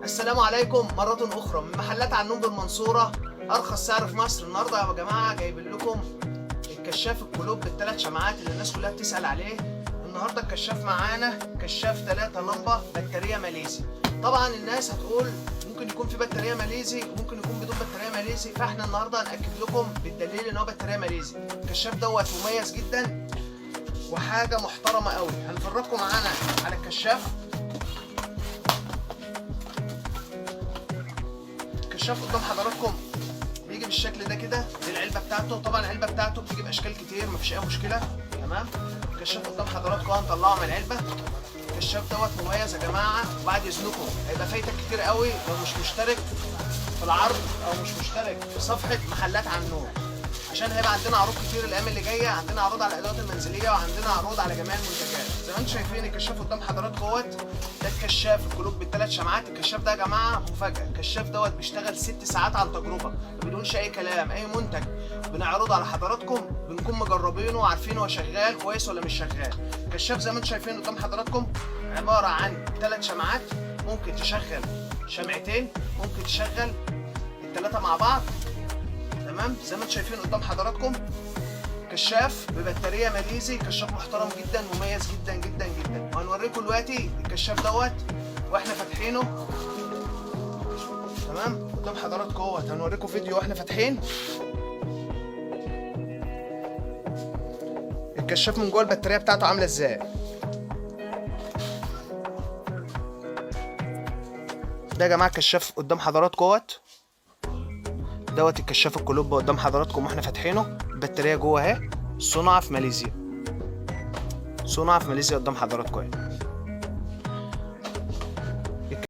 السلام عليكم مرة أخرى من محلات عنون بالمنصورة، أرخص سعر في مصر. النهاردة يا جماعة جايبين لكم الكشاف الكلوب بالثلاث شمعات اللي الناس كلها بتسأل عليه. النهاردة الكشاف معانا كشاف 3 لمبة بطارية ماليزي. طبعا الناس هتقول ممكن يكون في بطارية ماليزي وممكن يكون بدون بطارية ماليزي، فاحنا النهاردة هنأكد لكم بالدليل ان هو بطارية ماليزي. الكشاف دوت مميز جدا وحاجة محترمة قوي. هنفرجكم معانا على الكشاف. الكشاف قدام حضراتكم بيجي بالشكل ده كده، دي العلبه بتاعته. طبعا العلبه بتاعته بتيجي باشكال كتير، مفيش اي مشكله. تمام. الكشاف قدام حضراتكم هنطلعه من العلبه. الكشاف دوت مميز يا جماعه، وبعد اذنكم هيبقى فايتك كتير قوي لو مش مشترك في العرض او مش مشترك في صفحه محلات عنون، عشان هيبقى عندنا عروض كتير الايام اللي جايه. عندنا عروض على الادوات المنزليه وعندنا عروض على جميع المنتجات. زي ما انتم شايفين الكشاف قدام حضراتكم اهوت، ده الكشاف الكلوب بالثلاث شمعات. الكشاف ده يا جماعه مفاجاه. الكشاف دوت بيشتغل 6 ساعات عن تجربه، ما بيقولش اي كلام. اي منتج بنعرضه على حضراتكم بنكون مجربينه وعارفين هو شغال كويس ولا مش شغال. الكشاف زي ما انتم شايفين قدام حضراتكم عباره عن 3 شمعات، ممكن تشغل شمعتين، ممكن تشغل الثلاثه مع بعض. تمام. زي ما انتم شايفين قدام حضراتكم كشاف ببطاريه ماليزي، كشاف محترم جدا مميز جدا جدا جدا. وهنوريكم دلوقتي الكشاف دوت واحنا فاتحينه. تمام. قدام حضراتكم اهوت هنوريكم فيديو واحنا فاتحين الكشاف من جوه البطاريه بتاعته عامله ازاي. ده يا جماعه الكشاف قدام حضراتكم اهوت، دوت الكشاف الكلوب قدام حضراتكم واحنا فاتحينه. البطاريه جوه اهي، صنع في ماليزيا، صنع في ماليزيا قدام حضراتكم اهي.